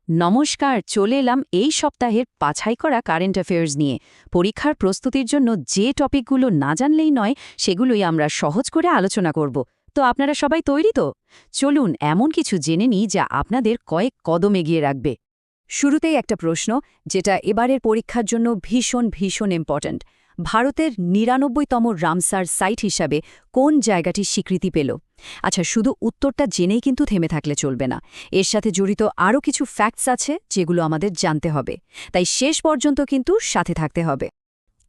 নমস্কার, চলে এলাম এই সপ্তাহের বাছাই করা কারেন্ট অ্যাফেয়ার্স নিয়ে। পরীক্ষার প্রস্তুতির জন্য যে টপিকগুলো না জানলেই নয়, সেগুলোই আমরা সহজ করে আলোচনা করব। তো আপনারা সবাই তৈরি তো? চলুন এমন কিছু জেনে নিই যা আপনাদের কয়েক কদম এগিয়ে রাখবে। শুরুতেই একটা প্রশ্ন, যেটা এবারের পরীক্ষার জন্য ভীষণ ভীষণ ইম্পর্ট্যান্ট। ভারতের ৯৯তম রামসার সাইট হিসাবে কোন জায়গাটি স্বীকৃতি পেল? আচ্ছা, শুধু উত্তরটা জেনেই কিন্তু থেমে থাকলে চলবে না। এর সাথে জড়িত আরও কিছু ফ্যাক্টস আছে যেগুলো আমাদের জানতে হবে, তাই শেষ পর্যন্ত কিন্তু সাথে থাকতে হবে।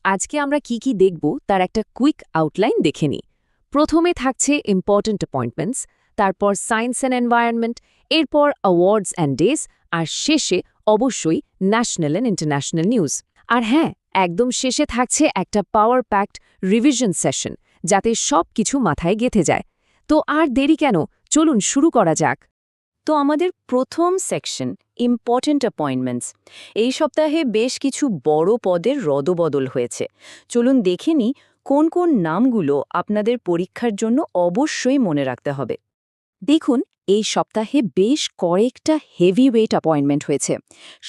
আজকে আমরা কি কি দেখব তার একটা কুইক আউটলাইন দেখে নিই। প্রথমে থাকছে ইম্পর্ট্যান্ট অ্যাপয়েন্টমেন্টস, তারপর সায়েন্স অ্যান্ড এনভায়রনমেন্ট, এরপর অ্যাওয়ার্ডস অ্যান্ড ডেজ, আর শেষে অবশ্যই ন্যাশনাল অ্যান্ড ইন্টারন্যাশনাল নিউজ। আর হ্যাঁ, একদম শেষে থাকছে একটা পাওয়ার প্যাকড রিভিশন সেশন, যাতে সব কিছু মাথায় গেঁথে যায়। তো আর দেরি কেন, চলুন শুরু করা যাক। তো আমাদের প্রথম সেকশন, ইম্পর্ট্যান্ট অ্যাপয়েন্টমেন্টস। এই সপ্তাহে বেশ কিছু বড় পদের রদবদল হয়েছে। চলুন দেখে নিই কোন কোন নামগুলো আপনাদের পরীক্ষার জন্য অবশ্যই মনে রাখতে হবে। দেখুন, এই সপ্তাহে বেশ কয়েকটা হেভিওয়েট অ্যাপয়েন্টমেন্ট হয়েছে।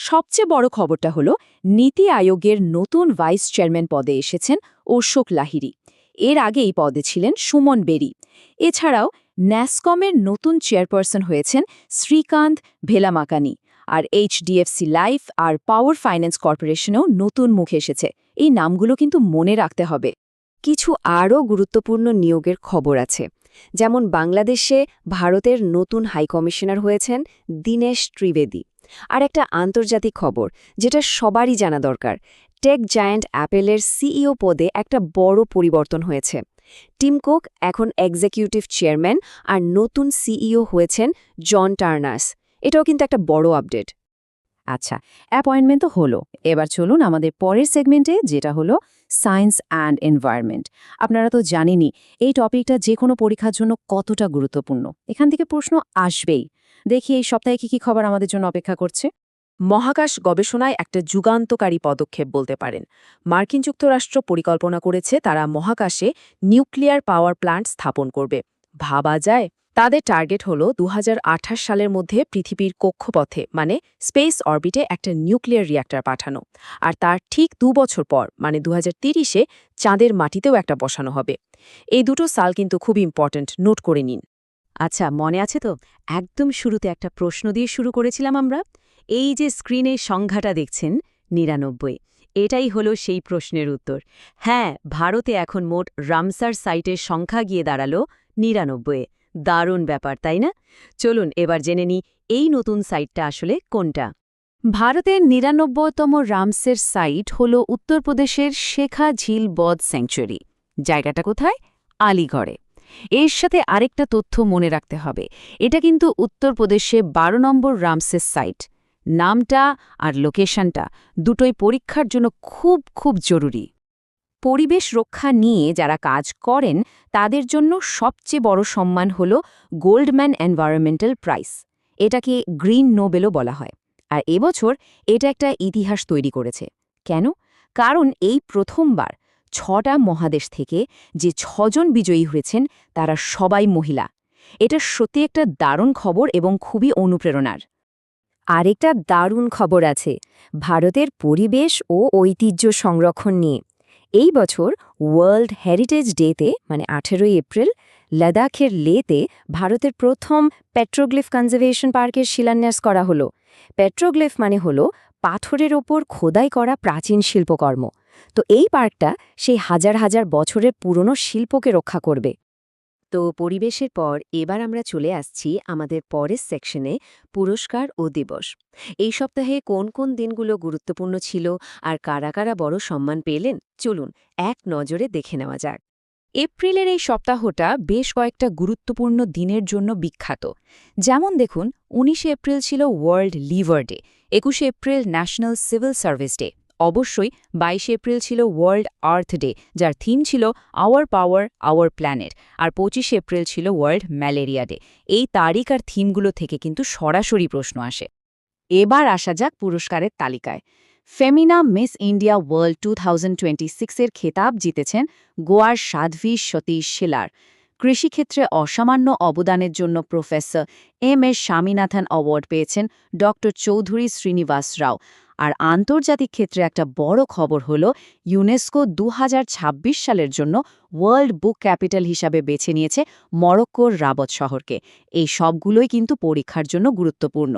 সবচেয়ে বড় খবরটা হলো নীতি আয়োগের নতুন ভাইস চেয়ারম্যান পদে এসেছেন অশোক লাহিড়ী। এর আগে এই পদে ছিলেন সুমন বেরি। এছাড়াও ন্যাসকমের নতুন চেয়ারপারসন হয়েছেন শ্রীকান্ত ভেলামাকানি। আর এইচডিএফসি লাইফ আর পাওয়ার ফাইন্যান্স কর্পোরেশনেও নতুন মুখ এসেছে। এই নামগুলো কিন্তু মনে রাখতে হবে। কিছু আরও গুরুত্বপূর্ণ নিয়োগের খবর আছে, যেমন বাংলাদেশে ভারতের নতুন হাইকমিশনার হয়েছেন দীনেশ ত্রিবেদী। আর একটা আন্তর্জাতিক খবর যেটা সবারই জানা দরকার, টেক জায়ান্ট অ্যাপেলের সিইও পদে একটা বড় পরিবর্তন হয়েছে। টিম কুক এখন এক্সিকিউটিভ চেয়ারম্যান, আর নতুন সিইও হয়েছেন জন টার্নার্স। এটাও কিন্তু একটা বড় আপডেট। আচ্ছা, অ্যাপয়েন্টমেন্ট তো হলো। এবার চলুন আমাদের পরের সেগমেন্টে, যেটা হলো সায়েন্স অ্যান্ড এনভায়রনমেন্ট। আপনারা তো জানেনই এই টপিকটা যে কোনো পরীক্ষার জন্য কতটা গুরুত্বপূর্ণ। এখান থেকে প্রশ্ন আসবেই। দেখি এই সপ্তাহে কি কি খবর আমাদের জন্য অপেক্ষা করছে। মহাকাশ গবেষণায় একটা যুগান্তকারী পদক্ষেপ বলতে পারেন। মার্কিন যুক্তরাষ্ট্র পরিকল্পনা করেছে তারা মহাকাশে নিউক্লিয়ার পাওয়ার প্ল্যান্ট স্থাপন করবে। ভাবা যায়, তাদের টার্গেট হলো ২০২৮ সালের মধ্যে পৃথিবীর কক্ষপথে মানে স্পেস অরবিটে একটা নিউক্লিয়ার রিঅ্যাক্টর পাঠানো। আর তার ঠিক ২ বছর পর মানে ২০৩০-এ চাঁদের মাটিতেও একটা বসানো হবে। এই দুটো সাল কিন্তু খুব ইম্পর্ট্যান্ট, নোট করে নিন। আচ্ছা, মনে আছে তো একদম শুরুতে একটা প্রশ্ন দিয়ে শুরু করেছিলাম আমরা? এই যে স্ক্রিনে সংখ্যাটা দেখছেন ৯৯, এটাই হলো সেই প্রশ্নের উত্তর। হ্যাঁ, ভারতে এখন মোট রামসার সাইটের সংখ্যা গিয়ে দাঁড়ালো ৯৯। দারুণ ব্যাপার, তাই না? চলুন এবার জেনে নিই এই নতুন সাইটটা আসলে কোনটা। ভারতের ৯৯তম রামসের সাইট হল উত্তরপ্রদেশের শেখা ঝিল বদ স্যাংচুয়ারি। জায়গাটা কোথায়? আলিগড়ে। এর সাথে আরেকটা তথ্য মনে রাখতে হবে, এটা কিন্তু উত্তরপ্রদেশে ১২ নম্বর রামসের সাইট। নামটা আর লোকেশনটা দুটোই পরীক্ষার জন্য খুব খুব জরুরি। পরিবেশ রক্ষা নিয়ে যারা কাজ করেন তাদের জন্য সবচেয়ে বড় সম্মান হল গোল্ডম্যান এনভায়রনমেন্টাল প্রাইজ। এটাকে গ্রিন নোবেলও বলা হয়। আর এবছর এটা একটা ইতিহাস তৈরি করেছে। কেন? কারণ এই প্রথমবার ৬টা মহাদেশ থেকে যে ৬জন বিজয়ী হয়েছেন তারা সবাই মহিলা। এটা সত্যি একটা দারুণ খবর এবং খুবই অনুপ্রেরণার। আরেকটা দারুণ খবর আছে ভারতের পরিবেশ ও ঐতিহ্য সংরক্ষণ নিয়ে। এই বছর ওয়ার্ল্ড হেরিটেজ ডেতে মানে ১৮ এপ্রিল লাদাখের লেতে ভারতের প্রথম পেট্রোগ্লিফ কনজারভেশন পার্কের শিলান্যাস করা হলো। পেট্রোগ্লিফ মানে হলো পাথরের ওপর খোদাই করা প্রাচীন শিল্পকর্ম। তো এই পার্কটা সেই হাজার হাজার বছরের পুরনো শিল্পকে রক্ষা করবে। তো পরিবেশের পর এবার আমরা চলে আসছি আমাদের পরের সেকশনে, পুরস্কার ও দিবস। এই সপ্তাহে কোন কোন দিনগুলো গুরুত্বপূর্ণ ছিল আর কারা কারা বড় সম্মান পেলেন, চলুন এক নজরে দেখে নেওয়া যাক। এপ্রিলের এই সপ্তাহটা বেশ কয়েকটা গুরুত্বপূর্ণ দিনের জন্য বিখ্যাত। যেমন দেখুন, ১৯ এপ্রিল ছিল world liver day, ২১ April national civil service day, অবশ্যই ২২ এপ্রিল ছিল ওয়ার্ল্ড আর্থ ডে, যার থিম ছিল আওয়ার পাওয়ার আওয়ার প্ল্যানেট, আর ২৫ এপ্রিল ছিল ওয়ার্ল্ড ম্যালেরিয়া ডে। এই তারিখ আর থিমগুলো থেকে কিন্তু সরাসরি প্রশ্ন আসে। এবার আসা যাক পুরস্কারের তালিকায়। ফেমিনা মিস ইন্ডিয়া ওয়ার্ল্ড 2026-এর খেতাব জিতেছেন গোয়ার সাধ্বী সতীশ শিলার। কৃষিক্ষেত্রে অসামান্য অবদানের জন্য প্রফেসর এস স্বামীনাথন অ্যাওয়ার্ড পেয়েছেন ড চৌধুরী শ্রীনিবাস রাও। আর আন্তর্জাতিক ক্ষেত্রে একটা বড় খবর হলো ইউনেস্কো 2026 সালের জন্য ওয়ার্ল্ড বুক ক্যাপিটাল হিসাবে বেছে নিয়েছে মরক্কোর রাবত শহরকে। এই সবগুলোই কিন্তু পরীক্ষার জন্য গুরুত্বপূর্ণ।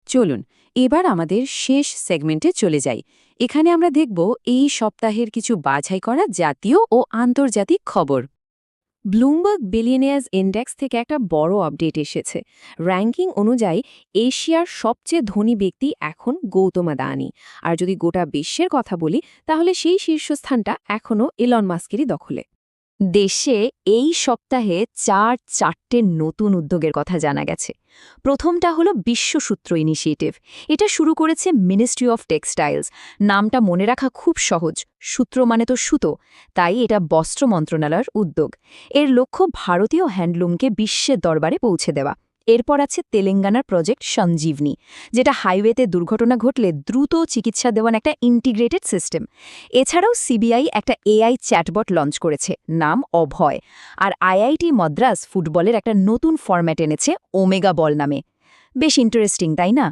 চলুন এবার আমাদের শেষ সেগমেন্টে চলে যাই। এখানে আমরা দেখব এই সপ্তাহের কিছু বাছাই করা জাতীয় ও আন্তর্জাতিক খবর। ব্লুমবার্গ বিলিয়নিয়ার্স ইন্ডেক্স থেকে একটা বড় আপডেট এসেছে। র্যাঙ্কিং অনুযায়ী এশিয়ার সবচেয়ে ধনী ব্যক্তি এখন গৌতম আদানি। আর যদি গোটা বিশ্বের কথা বলি তাহলে সেই শীর্ষস্থানটা এখনও ইলন মাস্কেরই দখলে। দেশে এই সপ্তাহে চারটে নতুন উদ্যোগের কথা জানা গেছে। প্রথমটা হলো বিশ্বসূত্র ইনিশিয়েটিভ। এটা শুরু করেছে মিনিস্ট্রি অফ টেক্সটাইলস। নামটা মনে রাখা খুব সহজ, সূত্র মানে তো সুতো, তাই এটা বস্ত্র মন্ত্রণালয়ের উদ্যোগ। এর লক্ষ্য ভারতীয় হ্যান্ডলুমকে বিশ্বের দরবারে পৌঁছে দেওয়া। এরপর আছে তেলেঙ্গানার প্রজেক্ট সঞ্জীবনী, যেটা হাইওয়েতে দুর্ঘটনা ঘটলে দ্রুত চিকিৎসা দেওয়ার একটা ইন্টিগ্রেটেড সিস্টেম। এছাড়াও সিবিআই একটা এআই চ্যাটবট লঞ্চ করেছে, নাম অভয়। আর আইআইটি মাদ্রাজ ফুটবলের একটা নতুন ফরম্যাট এনেছে, ওমেগা বল নামে। বেশ ইন্টারেস্টিং, তাই না?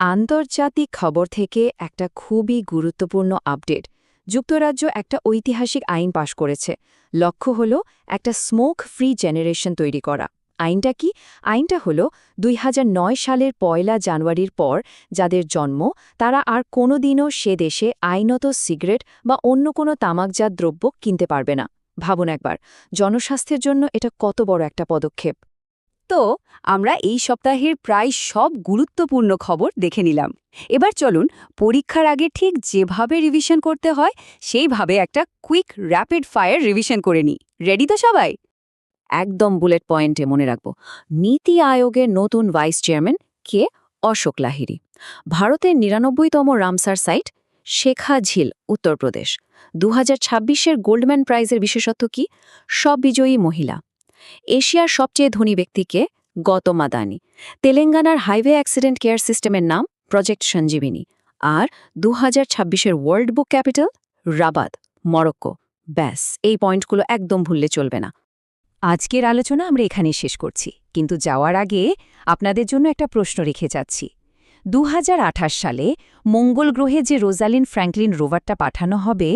আন্তর্জাতিক খবর থেকে একটা খুবই গুরুত্বপূর্ণ আপডেট। যুক্তরাজ্য একটা ঐতিহাসিক আইন পাশ করেছে। লক্ষ্য হল একটা স্মোক ফ্রি জেনারেশন তৈরি করা। আইনটা কি? আইনটা হলো 2009 সালের 1 জানুয়ারির পর যাদের জন্ম তারা আর কোনোদিনও সে দেশে আইনত সিগারেট বা অন্য কোনো তামাকজাত দ্রব্য কিনতে পারবে না। ভাবুন একবার, জনস্বাস্থ্যের জন্য এটা কত বড় একটা পদক্ষেপ। তো আমরা এই সপ্তাহের প্রায় সব গুরুত্বপূর্ণ খবর দেখে নিলাম। এবার চলুন পরীক্ষার আগে ঠিক যেভাবে রিভিশন করতে হয় সেইভাবে একটা কুইক র্যাপিড ফায়ার রিভিশন করে নিই। রেডি তো সবাই? একদম বুলেট পয়েন্টে মনে রাখব। নীতি আয়োগের নতুন ভাইস চেয়ারম্যান কে? অশোক লাহিড়ী। ভারতের 99তম রামসার সাইট শেখা ঝিল, উত্তরপ্রদেশ। 2026-এর গোল্ডম্যান প্রাইজের বিশেষত্ব কি? সব বিজয়ী মহিলা। এশিয়ার সবচেয়ে ধনী ব্যক্তিকে? গৌতম আদানি। তেলেঙ্গানার হাইওয়ে অ্যাক্সিডেন্ট কেয়ার সিস্টেমের নাম প্রজেক্ট সঞ্জীবনী। আর 2026-এর world book capital? Rabat, Morocco. ব্যাস, এই পয়েন্টগুলো একদম ভুললে চলবে না। আজকের আলোচনা আমরা এখানে শেষ করছি, কিন্তু যাওয়ার আগে আপনাদের জন্য একটা প্রশ্ন রেখে যাচ্ছি। 2028 সালে মঙ্গল গ্রহে যে রোজালিন ফ্র্যাঙ্কলিন রোভারটা পাঠানো হবে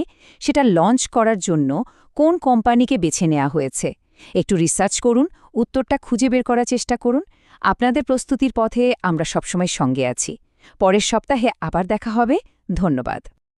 সেটা লঞ্চ করার জন্য কোন কোম্পানিকে বেছে নেওয়া হয়েছে? একটু রিসার্চ করুন, উত্তরটা খুঁজে বের করার চেষ্টা করুন। আপনাদের প্রস্তুতির পথে আমরা সবসময় সঙ্গে আছি। পরের সপ্তাহে আবার দেখা হবে। ধন্যবাদ।